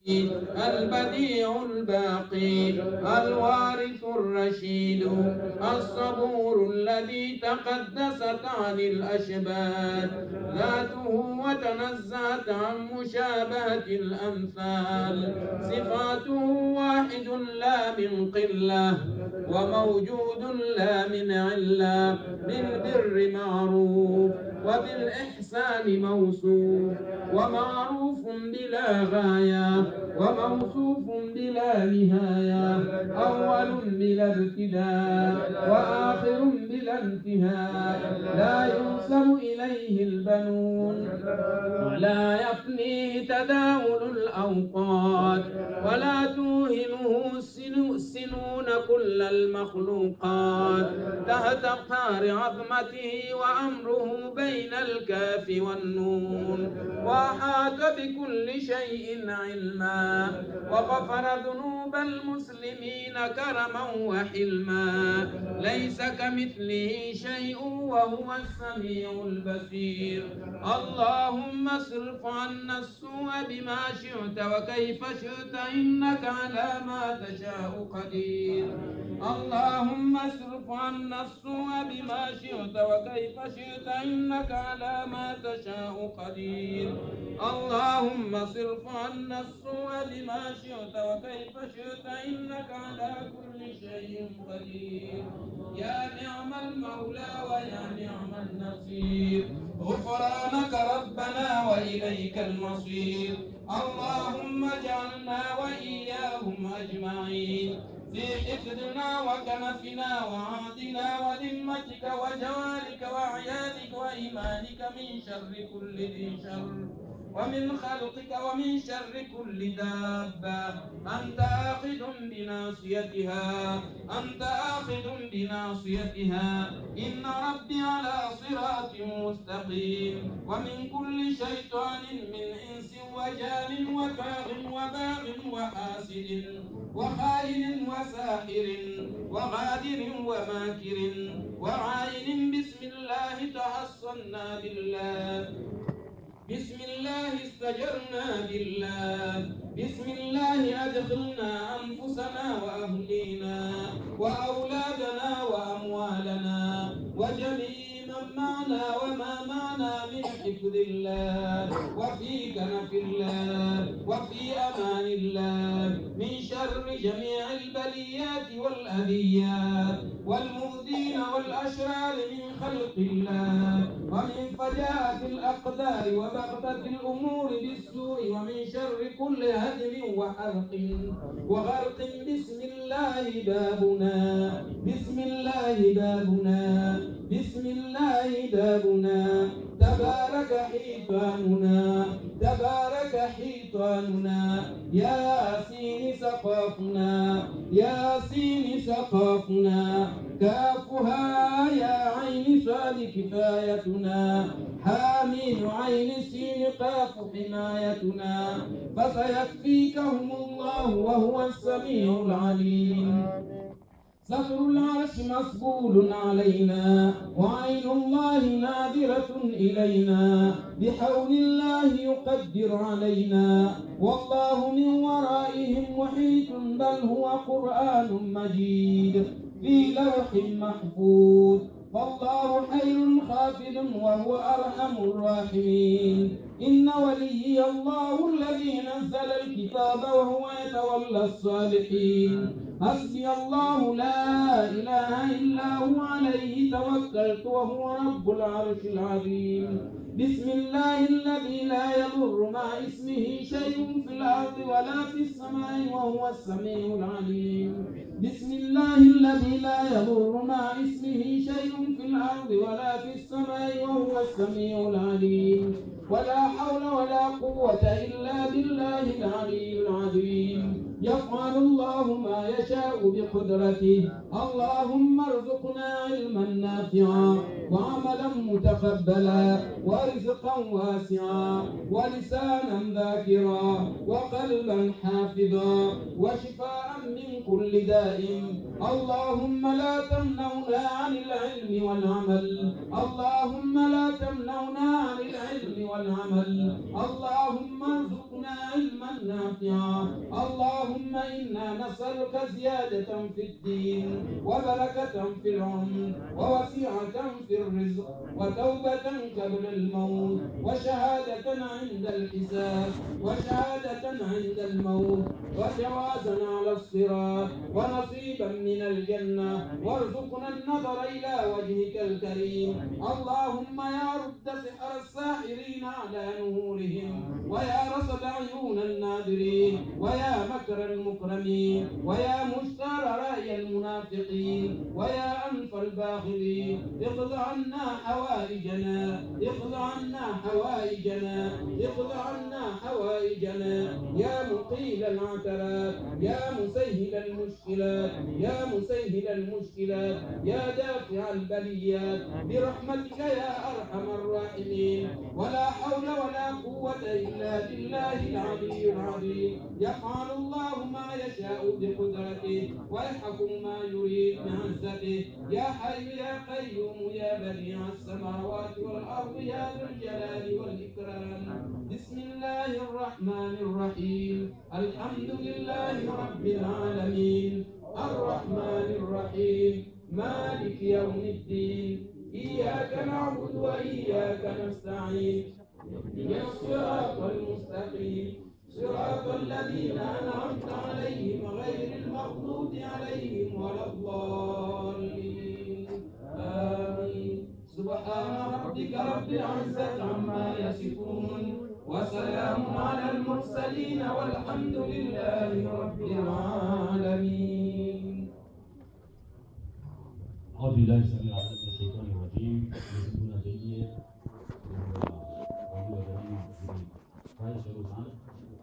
البديع الباقي الوارث الرشيد الصبور الذي تقدست عن الأشباه ذاته وتنزهت عن مشابهة الأمثال صفاته واحد لا من قلة وموجود لا من علة بالبر معروف وبالإحسان موصوف ومعروف بلا غاية وموصوف بلا نهاية أول بلا ابتداء وآخر بلا انتهاء لا ينسب إليه البنون ولا يفنيه تداول الأوقات ولا توهمه السنون كل المخلوقات تحت قهر عظمته وأمره بين الكاف والنون وأحاط بكل شيء علما وغفر ذنوب المسلمين كرما وحلما ليس كمثله شيء وهو السميع البصير اللهم اصرف عنا السوء بما شئت وكيف شئت إنك على ما تشاء قدير اللهم اصرف عنا السوء بما شئت وكيف شئت إنك على ما تشاء قدير اللهم اصرف عنا السوء بما شئت وكيف شئت إنك على كل شيء قدير يا نعم المولى ويا نعم النصير غفرانك ربنا وإليك المصير اللهم اجعلنا وإياهم أجمعين في حفظنا وكنفنا وعهدنا وذمتك وجوارك وأعيادك وإيمانك من شر كل ذي شر ومن خلقك ومن شر كل دابة أنت آخذ بناصيتها أنت آخذ بناصيتها إن ربي على صراط مستقيم ومن كل شيطان من إنس وجان وكاظ وباغ وحاسد وخائن وساحر وغادر وماكر وعائن بسم الله تحصنا بالله بسم الله استجرنا بالله بسم الله أدخلنا أنفسنا وأهلينا وأولادنا وأموالنا وجميع من معنا وما معنا من حفظ الله وفي كنف الله وفي أمان الله من شر جميع البليات والأذيات والمؤذين والأشرار من خلق الله ومن فجاءة الأقدار وبغتة الأمور بالسوء ومن شر كل هدم وحرق وغرق بسم الله بابنا بسم الله بابنا بسم الله بابنا تبارك حيطاننا تبارك حيطاننا يا سين سقافنا يا سين سقافنا كافها يا عين صاد كفايتنا حامين عين سين قاف حمايتنا فسيكفيكهم الله وهو السميع العليم ستر العرش مسبول علينا وعين الله ناظرة إلينا بحول الله يقدر علينا والله من ورائهم محيط بل هو قرآن مجيد في لوح محفوظ فالله خير خافض وهو أرحم الراحمين إن وليي الله الذي نزل الكتاب وهو يتولى الصالحين حسبي الله لا إله إلا هو عليه توكلت وهو رب العرش العظيم بسم الله الذي لا يضر مع اسمه شيء في الأرض ولا في السماء وهو السميع العليم بسم الله الذي لا يضر مع اسمه شيء في الأرض ولا في السماء وهو السميع العليم ولا حول ولا قوة إلا بالله العلي العظيم يفعل الله ما يشاء بقدرته اللهم ارزقنا علما نافعا وعملا متقبلا ورزقا واسعا ولسانا ذاكرا وقلبا حافظا وشفاء من كل داء اللهم لا تمنعنا عن العلم والعمل اللهم لا تمنعنا عن العلم والعمل اللهم ارزقنا وارزقنا علما نافعا. اللهم إنا نسألك زيادة في الدين وبركة في العمر ووسعة في الرزق وتوبة قبل الموت وشهادة عند الحساب وشهادة عند الموت وجوازا على الصراط ونصيبا من الجنة. وارزقنا النظر إلى وجهك الكريم. اللهم يا رد سحر الساحرين على نورهم ويا رصد عيون النادرين ويا مكر المكرمين ويا مشتار رأي المنافقين ويا أنف الباخلين اقض عنا حوائجنا اقض عنا حوائجنا اقض عنا حوائجنا يا مقيل العثرات يا مسهل المشكلات يا مسهل المشكلات يا دافع البليات برحمتك يا أرحم الراحمين. ولا حول ولا قوة إلا بالله العلي العظيم. يفعل الله ما يشاء بقدرته ويحكم ما يريد بعزته. يا حي يا قيوم يا بديع السماوات والأرض يا ذا الجلال والإكرام. بسم الله الرحمن الرحيم. الحمد لله رب العالمين الرحمن الرحيم مالك يوم الدين. إياك نعبد وإياك نستعين. اهدنا الصراط المستقيم صراط الذين أنعمت عليهم غير المغضوب عليهم ولا الضالين. آمين. سبحان ربك رب العزة عما يصفون وسلام على المرسلين والحمد لله رب العالمين. أعوذ بالله السميع العليم من الشيطان الرجيم. بسم الله الرحمن الرحيم.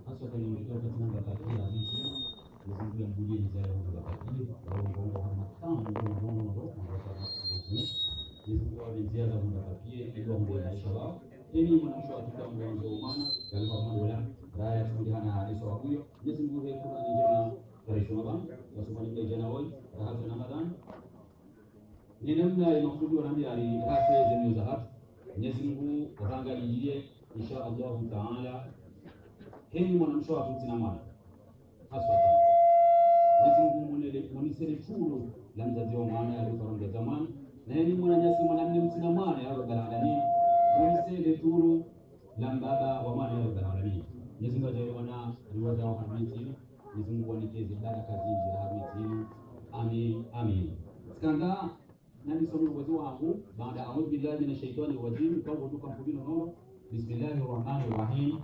Hasa kwenye mwelekeo katika ngakati ya misi ndio mbuli nzao na ngakati au matano ndio ndio ndio za ngakati ndio ndio inshallah ili mwanamsho katika mwanzo wa maana yalikuwa wala raya kujulikana hadi sawa huyo Mwenyezi Mungu hekuna njema karisma bana wasifanye ile jana wao hata Ramadhan ni namna ya mafunzo wanambia hasa zenye za hapa Mwenyezi Mungu waangalie inshallah taala heni mwanamsho wa tutina mwana haswa Mwenyezi Mungu mwenye churu la mzazi wa mwana alifaranga zamani na heni mwananyasi mwanamume mtina mwana ya rabbal alamin mwenye churu la baba wa mwana ya rabbal alamin. Mwenyezi Mungu ajawana riwaza wa hamiti Mwenyezi Mungu anikeze baraka zingi ya hamiti amin amin. Skanda nani somo wazi wangu baada a'udhu billahi minash shaitani rajim kwa kutoka mpubino nono bismillahir rahmanir rahim.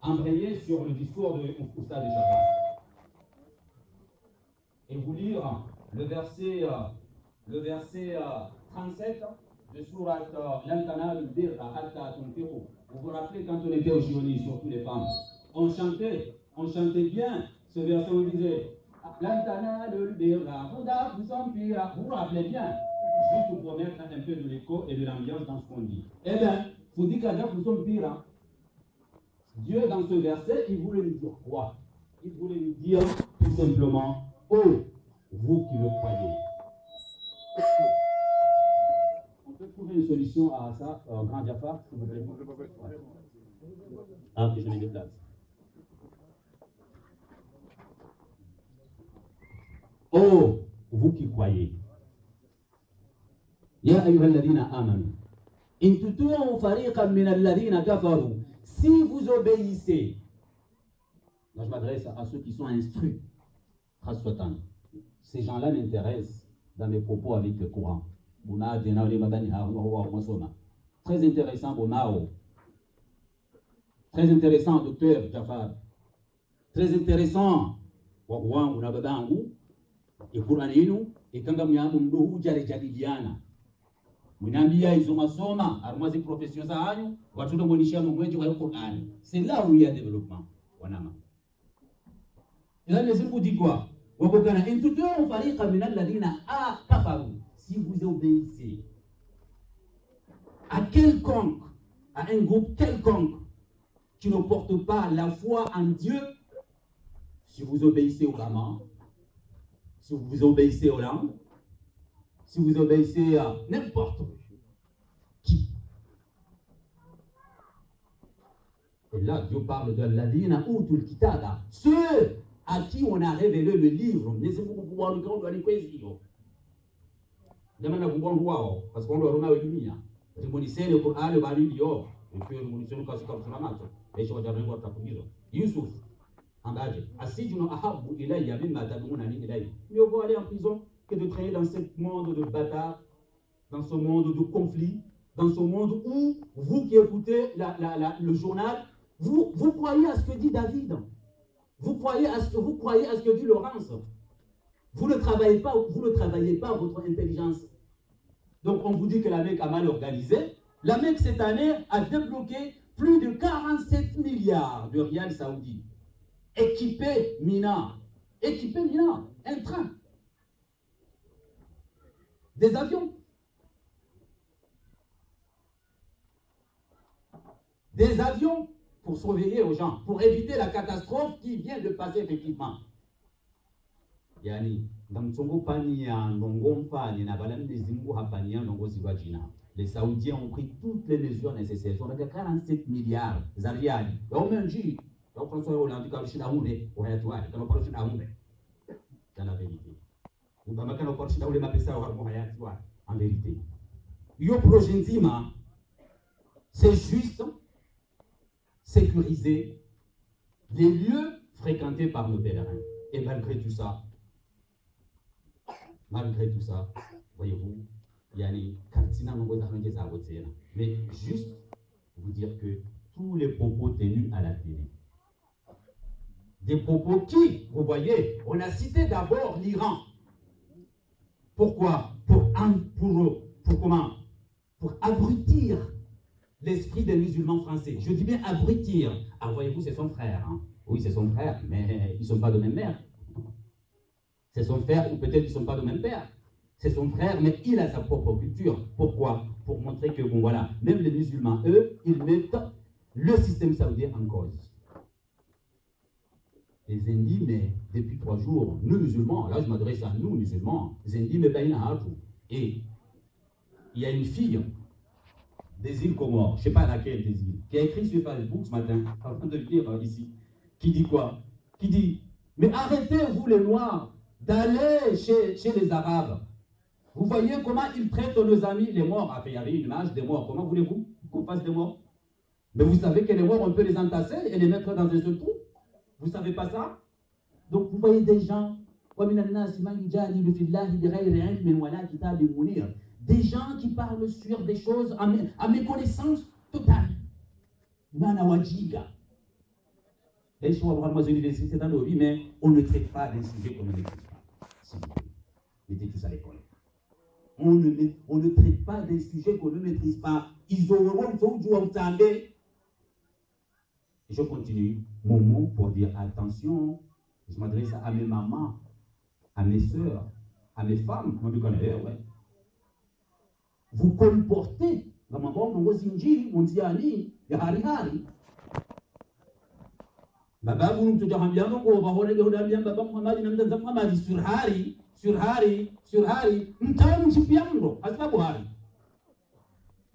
Embrayé sur le discours de Oustaz Jafar et vous lire le verset 37 de sourate Lan tanalu birra hatta tunfiqu. Vous vous rappelez quand on était au Chioni, surtout les femmes, on chantait bien ce verset où on disait Lan tanalu birra vous vous rappelez bien, juste pour remettre un peu de l'écho et de l'ambiance dans ce qu'on dit. Eh bien, vous dites qu'à vous sommes pire. Dieu, dans ce verset, il voulait nous dire quoi? Il voulait nous dire tout simplement, oh, vous qui le croyez. On peut trouver une solution à ça, Grand Jafar, s'il vous plaît. Ah, que je me déplace. Oh, vous qui croyez. Ya ayyuhalladhina amanu. In tuti'u fariqan min alladhina kafaru. Si vous obéissez, là je m'adresse à ceux qui sont instruits, ces gens-là m'intéressent dans mes propos avec le Coran. Très intéressant, Bonao. Très intéressant, docteur Jafar. Très intéressant, Wawangu na babangu, et Quran inu, et kanga mnyamu mdohu jare jadiliana. Mwenambia hizo masoma armazi profession za hanyu watoto mwenisha mwenje wa Qur'an. C'est là où il y a développement wanama. Et là les dit quoi? Wabokana in tutu fariqa min alladhina kafaru. Si vous obéissez à quelconque, à un groupe quelconque qui ne porte pas la foi en Dieu, si vous obéissez au Brahman, si vous obéissez aux langues, si vous obéissez à n'importe qui, Et là, Dieu parle de l'Adina Utul Kitaba, ceux à qui on a révélé le livre. Mais c'est pour pouvoir le grand de l'équation. Demande à vous voir, parce qu'on doit remettre le dunia. Parce que c'est le Coran, le Bali, Dio, et puis le munition comme ça, comme ça, et je vais dire encore ta première. Youssouf, en bas, Asidjun Ahabu, il y avait Matadoun Ali, il a dit, mieux vaut aller en prison que de traîner dans ce monde de bâtard, dans ce monde de conflit, dans ce monde où vous qui écoutez le journal, vous croyez à ce que dit David, vous croyez à ce que dit Laurence. Vous ne travaillez pas votre intelligence. Donc on vous dit que la Mecque a mal organisé. La Mecque cette année a débloqué plus de 47 milliards de rials saoudis. Équipé Mina, un train, des avions. Des avions pour surveiller aux gens, pour éviter la catastrophe qui vient de passer effectivement. Yani, les Saoudiens ont pris toutes les mesures nécessaires. On a 47 milliards d'ariades. On m'a dit, c'est la vérité. En vérité. C'est juste sécuriser les lieux fréquentés par nos pèlerins. Et malgré tout ça, voyez-vous, il y a les mais juste vous dire que tous les propos tenus à la télé, des propos qui, vous voyez, on a cité d'abord l'Iran. Pourquoi? Pour comment? Pour abrutir l'esprit des musulmans français. Je dis bien abrutir. Ah, voyez-vous, c'est son frère. Hein? Oui, c'est son frère, mais ils ne sont pas de même mère. C'est son frère, ou peut-être qu'ils ne sont pas de même père. C'est son frère, mais il a sa propre culture. Pourquoi? Pour montrer que, bon, voilà, même les musulmans, eux, ils mettent le système saoudien en cause. Les Indis, mais depuis 3 jours, nous musulmans, là je m'adresse à nous musulmans, les Indis, mais ben, et il y a une fille des îles Comores, je ne sais pas laquelle des îles, qui a écrit sur Facebook ce matin, en train de le lire ici, qui dit quoi? Qui dit, mais arrêtez, vous les Noirs, d'aller chez les Arabes. Vous voyez comment ils traitent nos amis, les morts. Enfin, il y avait une image des morts. Comment voulez-vous qu'on fasse des morts? Mais vous savez que les morts, on peut les entasser et les mettre dans un seul trou. Vous ne savez pas ça? Donc, vous voyez des gens, des gens qui parlent sur des choses à méconnaissance totale. Les choses à voir universités dans nos vies, mais on ne traite pas des sujets qu'on ne maîtrise pas. S'il vous plaît, mettez tous à l'école. On ne traite pas des sujets qu'on ne maîtrise pas. Ils auront je continue mon mot pour dire attention. Je m'adresse à mes mamans, à mes soeurs, à mes femmes. Ouais. Vous comportez dans ma bande, mon diani, hari. Baba, vous nous dites bien, donc on va voler le bien, Baba Mohamed, sur Hari, m'tamu chipiango, asla Buhari.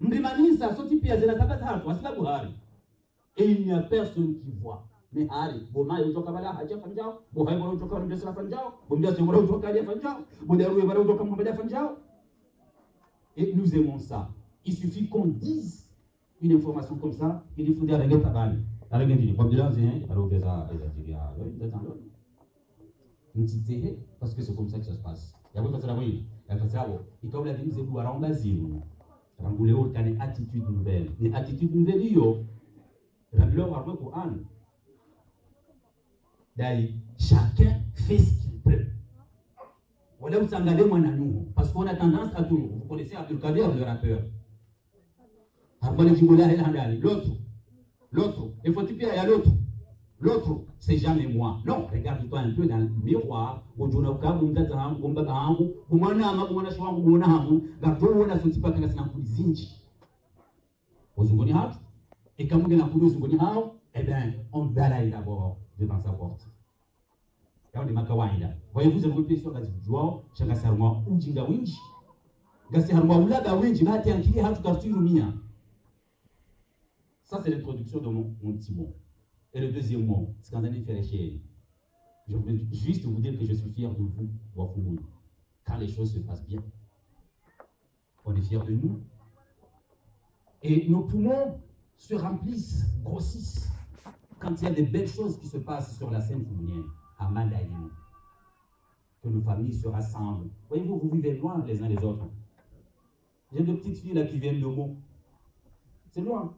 Mrimanisa, soti pia zinataka asla Buhari. Et il n'y a personne qui voit. Mais Hari, Boma yotoka bala haja fanjao, Bohai bala yotoka mbesa fanjao, Bombia bala yotoka dia fanjao, Bodaru bala yotoka Mohamed fanjao. Et nous aimons ça. Il suffit qu'on dise une information comme ça, il faut dire regarde ta balle. La regarde dit, comme disant c'est un, alors ça, parce que c'est comme ça que ça se passe. Il y a beaucoup de choses à dire. Il y a comme la vie, c'est pour rendre l'asile. Rendre une attitude nouvelle. Une attitude nouvelle, il y a le Coran. D'ailleurs, chacun fait ce qu'il peut. Voilà où ça engage moi nous. Parce qu'on a tendance à tout. Vous connaissez Abdelkader, le rappeur. L'autre. Il faut typer à l'autre. L'autre, c'est jamais moi. Non, regarde-toi un peu dans le miroir. Et quand eh bien, on balaye d'abord devant sa porte. Voyez-vous, c'est votre question, Ça, c'est l'introduction de mon petit mot. Et le deuxième mot, c'est quand on est fait chez. Je voulais juste vous dire que je suis fier de vous, Wafumoun. Quand les choses se passent bien, on est fier de nous. Et nos poumons se remplissent, grossissent, quand il y a des belles choses qui se passent sur la scène foumounienne, à Mandaïn. Que nos familles se rassemblent. Voyez-vous, vous vivez loin les uns les autres. J'ai deux petites filles là qui viennent de Meaux. C'est loin.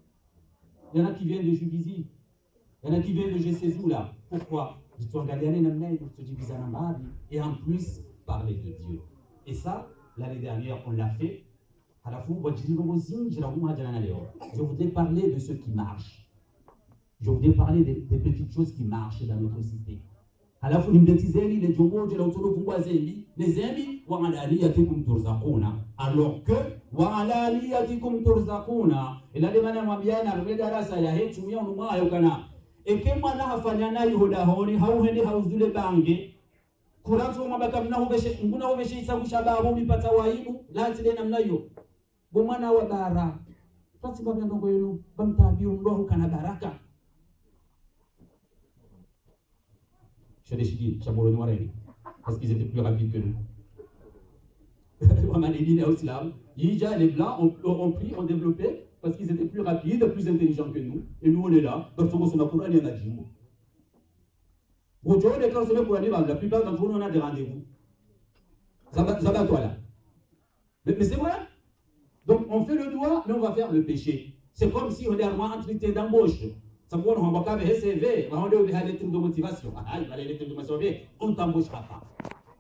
Il y en a qui viennent de Juvisy. Il y en a qui viennent de Gessezou là. Pourquoi? Et en plus, parler de Dieu. Et ça, l'année dernière, on l'a fait. À la fois, je voudrais parler de ce qui marche. Je voudrais parler des petites choses qui marchent dans notre cité. À la fois, les Zembi, alors que, et la demande bien à et que moi, na hafanyana yuhodahoni, hauhende hauzule bange, kuranzo mabaka mnahubeshe, mnahubeshe isabu shababu, mipata waibu, lansi dena mnayo. Bomana wa bara, pasi kwa mnango yenu, bamtabiu mrohu kana baraka. Je l'ai dit, Chamouro Noiré, parce qu'ils étaient plus rapides que nous. Les Blancs ont pris, ont développé, parce qu'ils étaient plus rapides, plus intelligents que nous. Et nous, on est là. Donc, on a pour aller à Jimbo. La plupart d'entre nous, on a des rendez-vous. Ça va toi là. Mais c'est vrai. Donc, on fait le droit, mais on va faire le péché. C'est comme si on est en entretien d'embauche. Ça peut être un peu CV, on a des lettres de motivation. Ah, il va les lettres de motivation. On ne t'embauchera pas.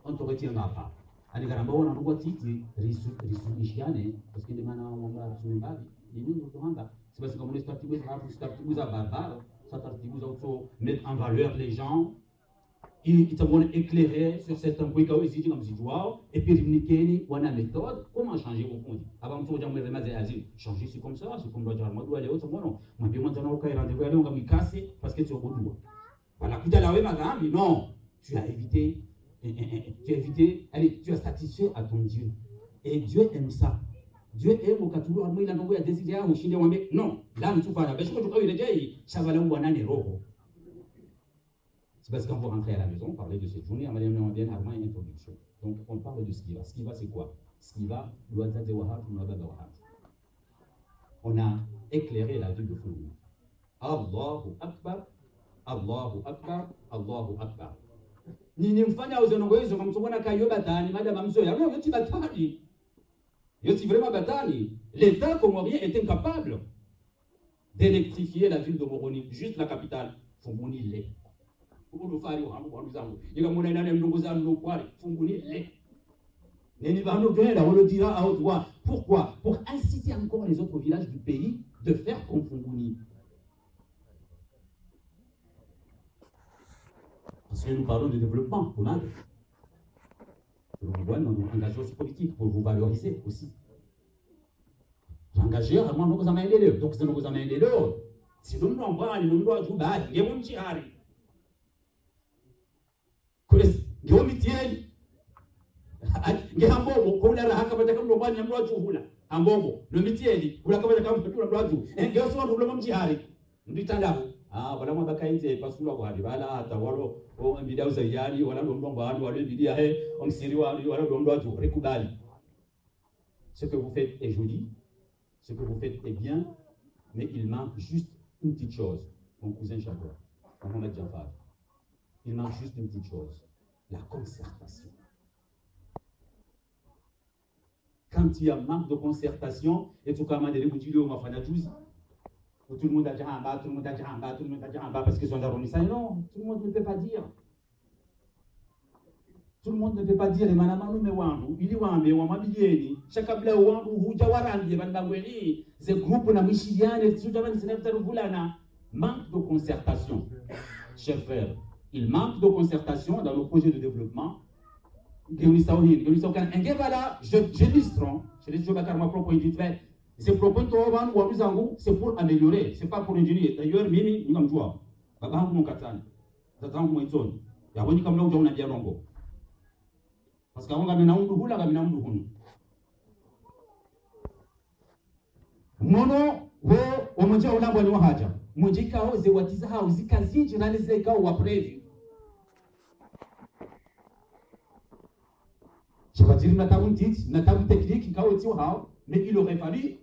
On ne te retiendra pas. Parce que les c'est parce que comme on est barbare, ça mettre en valeur les gens, ils vont éclairer sur certains points et puis on a une méthode, comment changer vos comptes. Avant de dire changer c'est comme ça, c'est comme le dire, moi je dois aller autre, non, moi je vais rendez-vous, on va me casser parce que tu es au bout. Voilà, non, tu as évité. Allez, tu as satisfait à ton Dieu. Et Dieu aime ça. Dieu aime au Katulu, il a envoyé à décider à Oshinde Wambe. Non, là, nous sommes pas là. C'est parce qu'on va rentrer à la maison, parler de cette journée, on va bien avant une introduction. Donc, on parle de Skiva. Skiva, c'est quoi? Skiva, on a éclairé la vie de Fouloum. Allahu Akbar, Allahu Akbar, Allahu Akbar. Ni mfanya uzongoezo kama mtobona kayo batani madame mzoya non yoti batani yoti vraiment batani l'état comorien est incapable d'électrifier la ville de Moroni, juste la capitale. Fumuni le pour fari wa hamu kwa zangu ila mona nane mdogo zangu kwali fumuni le neni bano genda on le dira à haute voix. Pourquoi? Pour inciter encore les autres villages du pays de faire comme Fumuni. Parce que nous parlons de développement, on a nous engagés aussi politique pour vous valoriser aussi. Engagé à moi, nous avons aidé donc c'est nous avons aidé si nous n'avons pas, nous devons jouer bas, nous devons tirer. Nous devons tirer. Nous devons comme la haka bata comme le bani amro juhula ambongo le mitieli kula kama kama mtu ndo aju ngeo sio ndo mjihari nditanda wala mwabaka inze pasula kwa bala hata walo o mbidau za yali wala ndo ndo wale wale bidia on siri wala ndo ndo aju rekubali. Ce que vous faites est joli, ce que vous faites est bien, mais il manque juste une petite chose. Mon cousin Chabois, Mohamed Jafar, il manque juste une petite chose, la concertation. Quand il y a manque de concertation, et tout comme des réguliers au Mafana Touzi, où tout le monde a dit en bas, tout le monde a dit en bas, tout le monde a dit en bas parce qu'ils sont arrondissants. Non, tout le monde ne peut pas dire. Tout le monde ne peut pas dire, Manamanu me wangu, ili wambe, wamabilieni, chakabla wangu, huja warandi, bandangweni, ces groupes na michiliane, tsujaman sinaptarubulana. Manque de concertation. Chers frères, il manque de concertation dans le projet de développement. Ces propos c'est pour améliorer, c'est pas pour ingénier. D'ailleurs, mimi, nous sommes joueurs. Babangu mokatani. Tatangu moitoni. Yaboni kamla uja unadia rongo. Parce qu'avant, gamina undu hula, gamina undu hunu. Mono, wo omonja ulambwa ni wahaja mwenje kao ze watiza hao zikazinji nani ze kao wa previ Chabajiri na tabu nditi na tabu technique kao tio hao mais il aurait fallu